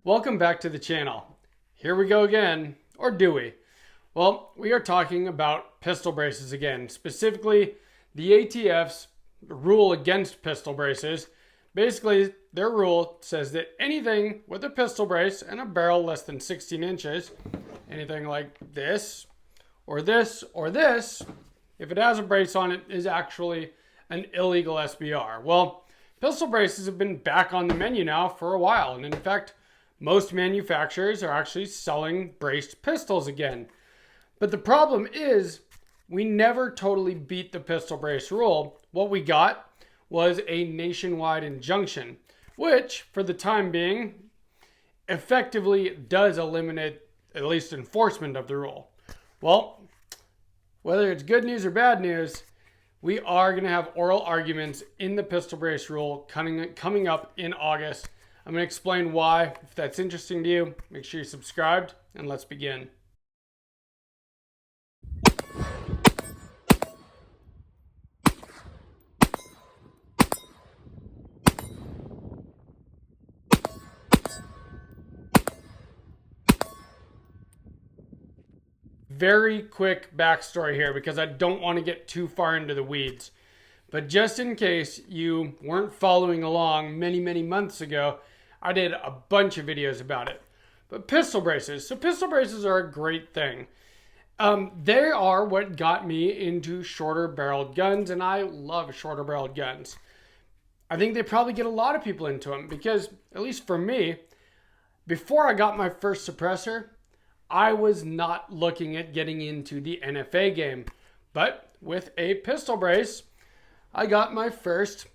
Welcome back to the channel. Here we go again, or do we? Well, we are talking about pistol braces again, specifically the ATF's rule against pistol braces. Basically, their rule says that anything with a pistol brace and a barrel less than 16 inches, anything like this, or this, or this, if it has a brace on it, is actually an illegal SBR. Well, pistol braces have been back on the menu now for a while, and in fact, most manufacturers are actually selling braced pistols again. But the problem is, we never totally beat the pistol brace rule. What we got was a nationwide injunction, which, for the time being, effectively does eliminate at least enforcement of the rule. Well, whether it's good news or bad news, we are going to have oral arguments in the pistol brace rule coming up in August. I'm going to explain why. If that's interesting to you, make sure you're subscribed, and let's begin. Very quick backstory here because I don't want to get too far into the weeds. But just in case you weren't following along many months ago, I did a bunch of videos about it. But pistol braces. So pistol braces are a great thing. They are what got me into shorter barreled guns, and I love shorter barreled guns. I think they probably get a lot of people into them because, at least for me, before I got my first suppressor, I was not looking at getting into the NFA game. But with a pistol brace, I got my first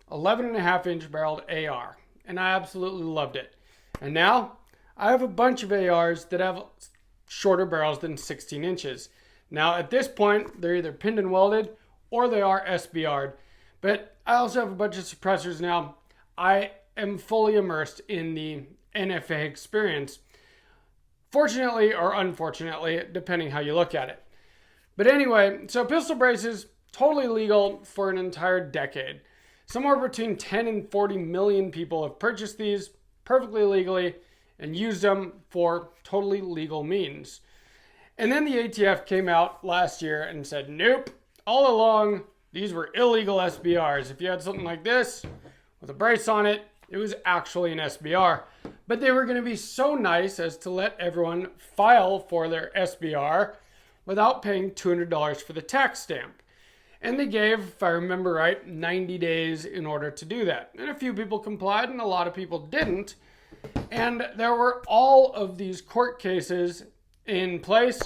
11.5 inch barreled AR, and I absolutely loved it. And now I have a bunch of ARs that have shorter barrels than 16 inches. Now at this point, they're either pinned and welded or they are SBR'd. But I also have a bunch of suppressors now. I am fully immersed in the NFA experience. Fortunately or unfortunately, depending how you look at it. But anyway, so pistol braces, totally legal for an entire decade. Somewhere between 10 and 40 million people have purchased these perfectly legally and used them for totally legal means. And then the ATF came out last year and said, nope, all along, these were illegal SBRs. If you had something like this with a brace on it, it was actually an SBR. But they were going to be so nice as to let everyone file for their SBR without paying $200 for the tax stamp. And they gave, if I remember right, 90 days in order to do that. And a few people complied and a lot of people didn't. And there were all of these court cases in place,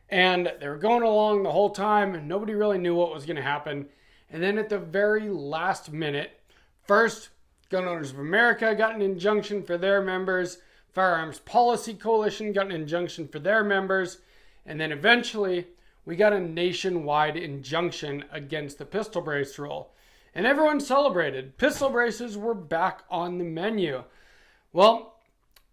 and they were going along the whole time and nobody really knew what was going to happen. And then at the very last minute, first, Gun Owners of America got an injunction for their members. Firearms Policy Coalition got an injunction for their members. And then eventually, we got a nationwide injunction against the pistol brace rule. And everyone celebrated. Pistol braces were back on the menu. Well,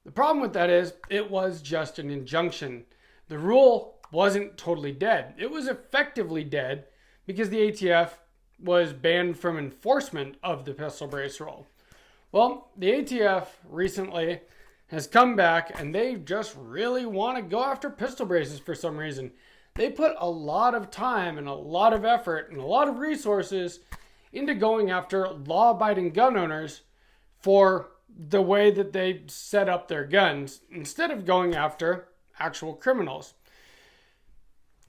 the problem with that is it was just an injunction. The rule wasn't totally dead. It was effectively dead because the ATF was banned from enforcement of the pistol brace rule. Well, the ATF recently has come back and they just really want to go after pistol braces for some reason. They put a lot of time and a lot of effort and a lot of resources into going after law-abiding gun owners for the way that they set up their guns instead of going after actual criminals.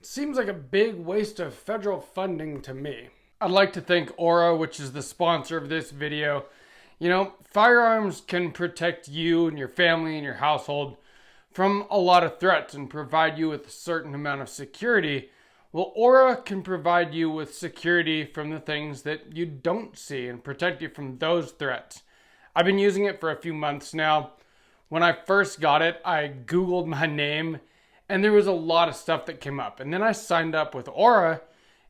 It seems like a big waste of federal funding to me. I'd like to thank Aura, which is the sponsor of this video. You know, firearms can protect you and your family and your household from a lot of threats and provide you with a certain amount of security. Well, Aura can provide you with security from the things that you don't see and protect you from those threats. I've been using it for a few months now. When I first got it, I Googled my name and there was a lot of stuff that came up. And then I signed up with Aura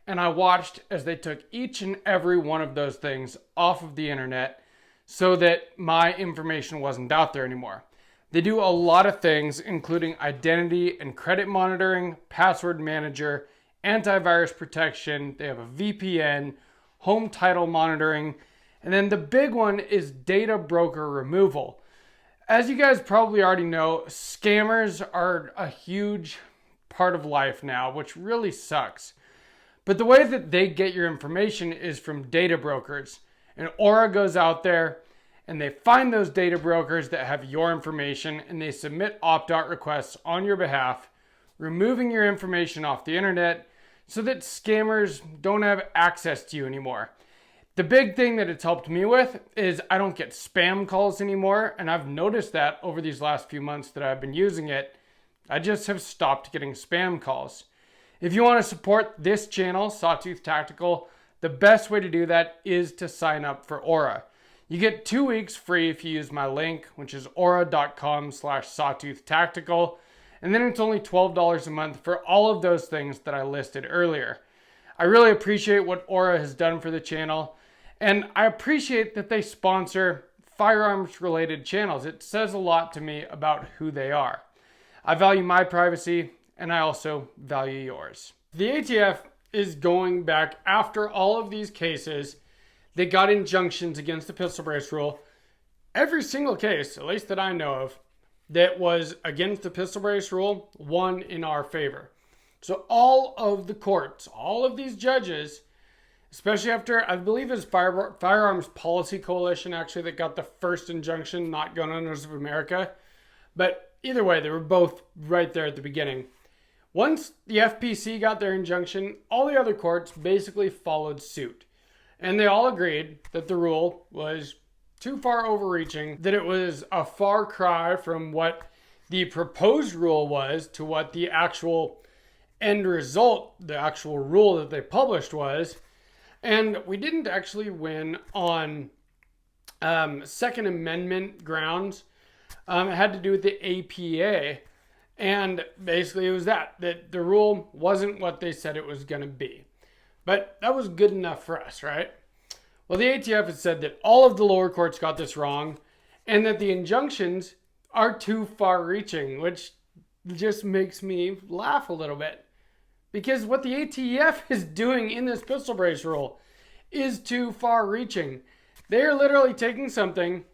and I watched as they took each and every one of those things off of the internet so that my information wasn't out there anymore. They do a lot of things, including identity and credit monitoring, password manager, antivirus protection. They have a VPN, home title monitoring, and then the big one is data broker removal. As you guys probably already know, scammers are a huge part of life now, which really sucks. But the way that they get your information is from data brokers. And Aura goes out there and they find those data brokers that have your information and they submit opt-out requests on your behalf, removing your information off the internet so that scammers don't have access to you anymore. The big thing that it's helped me with is I don't get spam calls anymore, and I've noticed that over these last few months that I've been using it. I just have stopped getting spam calls. If you want to support this channel, Sawtooth Tactical, the best way to do that is to sign up for Aura. You get 2 weeks free if you use my link, which is aura.com/sawtooth-tactical, and then it's only $12 a month for all of those things that I listed earlier. I really appreciate what Aura has done for the channel, and I appreciate that they sponsor firearms-related channels. It says a lot to me about who they are. I value my privacy, and I also value yours. The ATF is going back after all of these cases. They got injunctions against the pistol brace rule. Every single case, at least that I know of, that was against the pistol brace rule won in our favor. So all of the courts, all of these judges, especially after, I believe it was Firearms Policy Coalition actually that got the first injunction, not Gun Owners of America. But either way, they were both right there at the beginning. Once the FPC got their injunction, all the other courts basically followed suit. And they all agreed that the rule was too far overreaching, that it was a far cry from what the proposed rule was to what the actual end result, the actual rule that they published was. And we didn't actually win on Second Amendment grounds. It had to do with the APA. And basically it was that the rule wasn't what they said it was going to be. But that was good enough for us, right? Well, the ATF has said that all of the lower courts got this wrong and that the injunctions are too far reaching, which just makes me laugh a little bit. Because what the ATF is doing in this pistol brace rule is too far reaching. They're literally taking something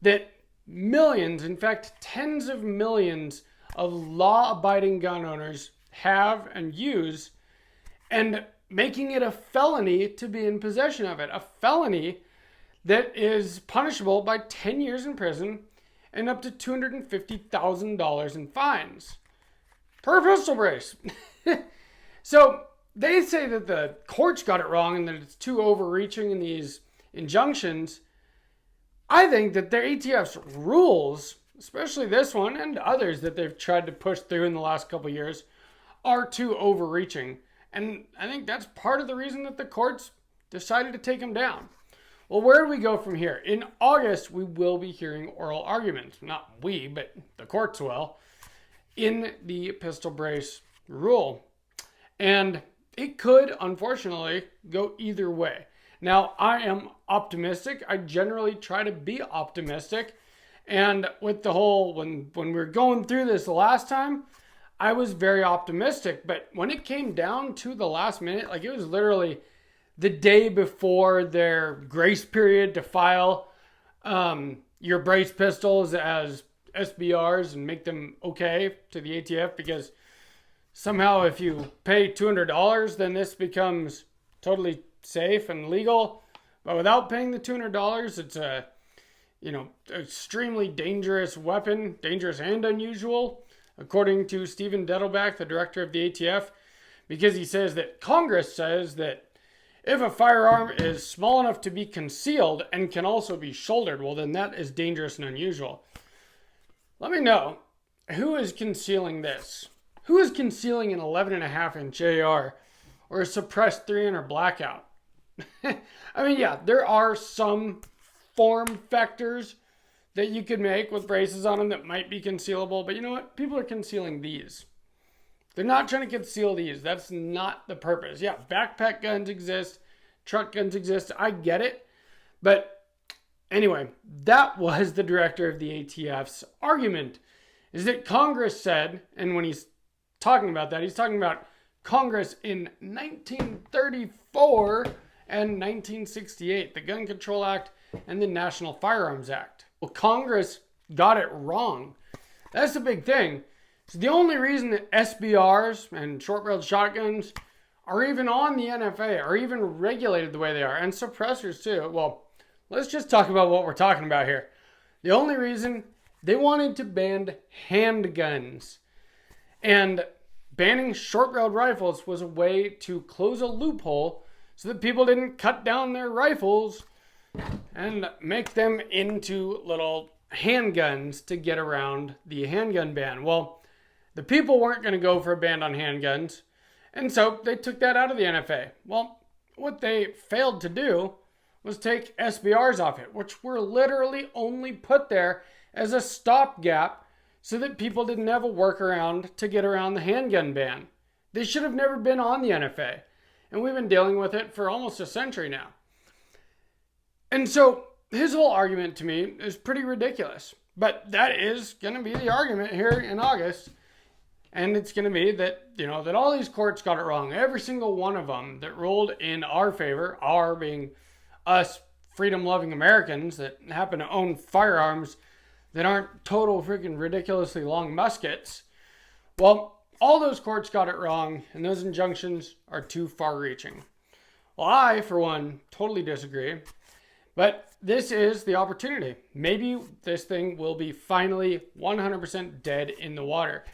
that millions, in fact, tens of millions of law-abiding gun owners have and use and making it a felony to be in possession of it. A felony that is punishable by 10 years in prison and up to $250,000 in fines per pistol brace. So they say that the courts got it wrong and that it's too overreaching in these injunctions. I think that the ATF's rules, especially this one and others that they've tried to push through in the last couple of years, are too overreaching. And I think that's part of the reason that the courts decided to take them down. Well, where do we go from here? In August, we will be hearing oral arguments. Not we, but the courts will, in the pistol brace rule. And it could, unfortunately, go either way. Now, I am optimistic. I generally try to be optimistic. And with the whole, when we were going through this the last time, I was very optimistic. But when it came down to the last minute, like it was literally the day before their grace period to file your brace pistols as SBRs and make them okay to the ATF, because somehow if you pay $200, then this becomes totally safe and legal. But without paying the $200, it's a, extremely dangerous weapon, dangerous and unusual, according to Stephen Dettelbach, the director of the ATF, because he says that Congress says that if a firearm is small enough to be concealed and can also be shouldered, well, then that is dangerous and unusual. Let me know, who is concealing this? Who is concealing an 11.5-inch AR or a suppressed 300 blackout? I mean, yeah, there are some form factors that you could make with braces on them that might be concealable, but you know what? People are concealing these. They're not trying to conceal these. That's not the purpose. Yeah, backpack guns exist, truck guns exist. I get it. But anyway, that was the director of the ATF's argument, is that Congress said, and when he's talking about that, he's talking about Congress in 1934 and 1968, the Gun Control Act and the National Firearms Act. Well, Congress got it wrong. That's the big thing. So the only reason that SBRs and short-barreled shotguns are even on the NFA, are even regulated the way they are, and suppressors too. Well, let's just talk about what we're talking about here. The only reason they wanted to ban handguns, and banning short-barreled rifles was a way to close a loophole so that people didn't cut down their rifles and make them into little handguns to get around the handgun ban. Well, the people weren't going to go for a ban on handguns, and so they took that out of the NFA. Well, what they failed to do was take SBRs off it, which were literally only put there as a stopgap so that people didn't have a workaround to get around the handgun ban. They should have never been on the NFA, and we've been dealing with it for almost a century now. And so his whole argument to me is pretty ridiculous, but that is going to be the argument here in August. And it's going to be that, that all these courts got it wrong. Every single one of them that ruled in our favor, our being us freedom-loving Americans that happen to own firearms that aren't total freaking ridiculously long muskets. Well, all those courts got it wrong, and those injunctions are too far-reaching. Well, I, for one, totally disagree. But this is the opportunity. Maybe this thing will be finally 100% dead in the water.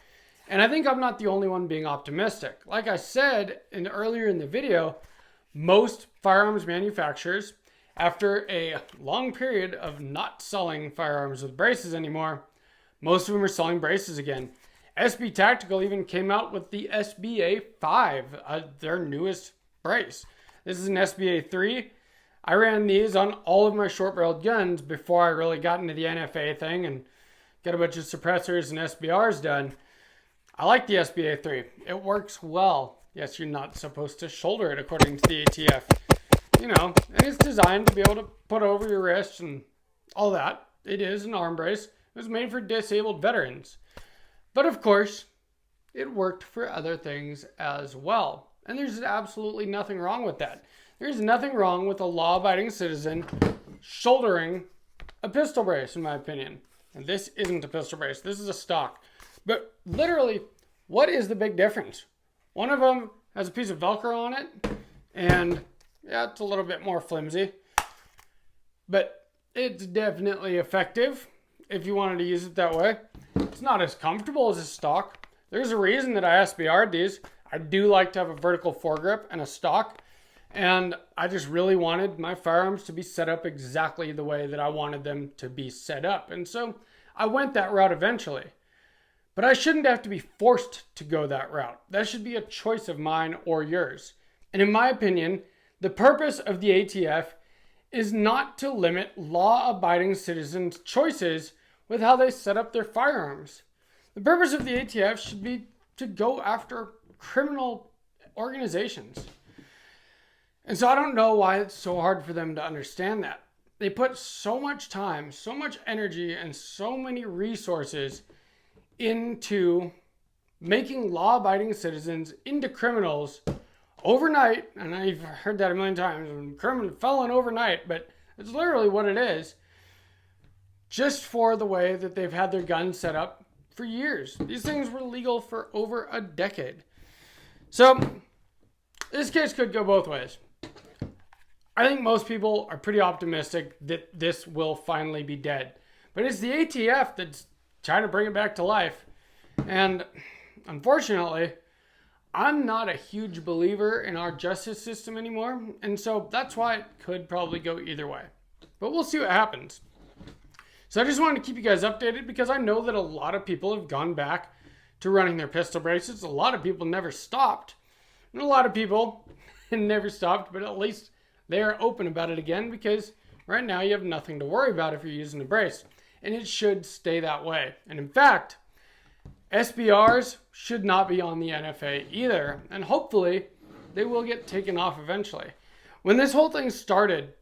And I think I'm not the only one being optimistic. Like I said earlier in the video, most firearms manufacturers, after a long period of not selling firearms with braces anymore, most of them are selling braces again. SB Tactical even came out with the SBA 5, their newest brace. This is an SBA 3. I ran these on all of my short-barreled guns before I really got into the NFA thing and got a bunch of suppressors and SBRs done. I like the SBA 3. It works well. Yes, you're not supposed to shoulder it according to the ATF. And it's designed to be able to put over your wrists and all that. It is an arm brace. It was made for disabled veterans. But of course, it worked for other things as well. And there's absolutely nothing wrong with that. There's nothing wrong with a law-abiding citizen shouldering a pistol brace, in my opinion. And this isn't a pistol brace. This is a stock. But literally, what is the big difference? One of them has a piece of Velcro on it, and yeah, it's a little bit more flimsy. But it's definitely effective if you wanted to use it that way. It's not as comfortable as a stock. There's a reason that I SBR'd these. I do like to have a vertical foregrip and a stock. And I just really wanted my firearms to be set up exactly the way that I wanted them to be set up. And so I went that route eventually. But I shouldn't have to be forced to go that route. That should be a choice of mine or yours. And in my opinion, the purpose of the ATF is not to limit law-abiding citizens' choices with how they set up their firearms. The purpose of the ATF should be to go after criminal organizations. And so I don't know why it's so hard for them to understand that. They put so much time, so much energy, and so many resources into making law-abiding citizens into criminals overnight. And I've heard that a million times, criminal felon overnight, but it's literally what it is. Just for the way that they've had their guns set up for years. These things were legal for over a decade. So this case could go both ways. I think most people are pretty optimistic that this will finally be dead. But it's the ATF that's trying to bring it back to life. And unfortunately, I'm not a huge believer in our justice system anymore. And so that's why it could probably go either way. But we'll see what happens. So I just wanted to keep you guys updated because I know that a lot of people have gone back to running their pistol braces. A lot of people never stopped. And a lot of people never stopped, but at least they are open about it again because right now you have nothing to worry about if you're using a brace. And it should stay that way. And in fact, SBRs should not be on the NFA either. And hopefully they will get taken off eventually. When this whole thing started,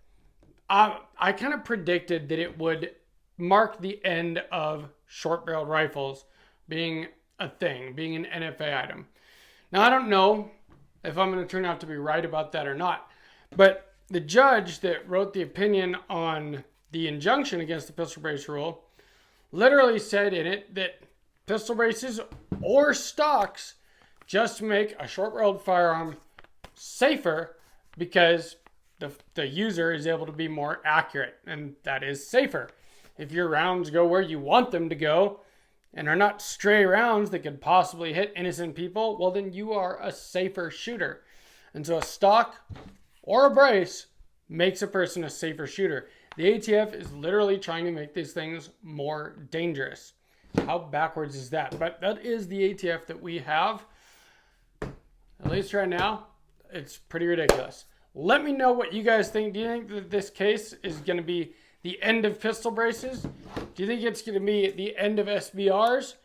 I kind of predicted that it would mark the end of short-barreled rifles being a thing, being an NFA item. Now, I don't know if I'm going to turn out to be right about that or not, but the judge that wrote the opinion on the injunction against the pistol brace rule literally said in it that pistol braces or stocks just make a short-barreled firearm safer because the user is able to be more accurate, and that is safer. If your rounds go where you want them to go and are not stray rounds that could possibly hit innocent people, well, then you are a safer shooter. And so a stock or a brace makes a person a safer shooter. The ATF is literally trying to make these things more dangerous. How backwards is that? But that is the ATF that we have. At least right now, it's pretty ridiculous. Let me know what you guys think. Do you think that this case is going to be the end of pistol braces? Do you think it's going to be the end of SBRs?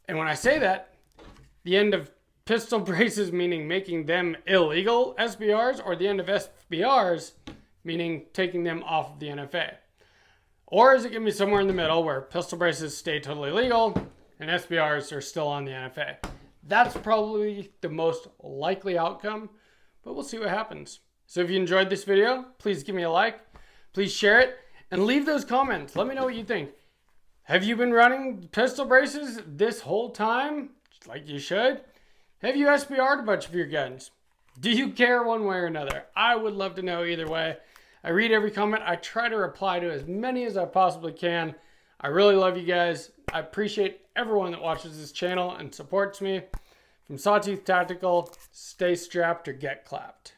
And when I say that, the end of pistol braces meaning making them illegal SBRs, or the end of SBRs meaning taking them off of the NFA? Or is it going to be somewhere in the middle where pistol braces stay totally legal and SBRs are still on the NFA? That's probably the most likely outcome, but we'll see what happens. So if you enjoyed this video, please give me a like, please share it, and leave those comments. Let me know what you think. Have you been running pistol braces this whole time, like you should? Have you SBR'd a bunch of your guns? Do you care one way or another? I would love to know either way. I read every comment. I try to reply to as many as I possibly can. I really love you guys. I appreciate everyone that watches this channel and supports me. From Sawtooth Tactical, stay strapped or get clapped.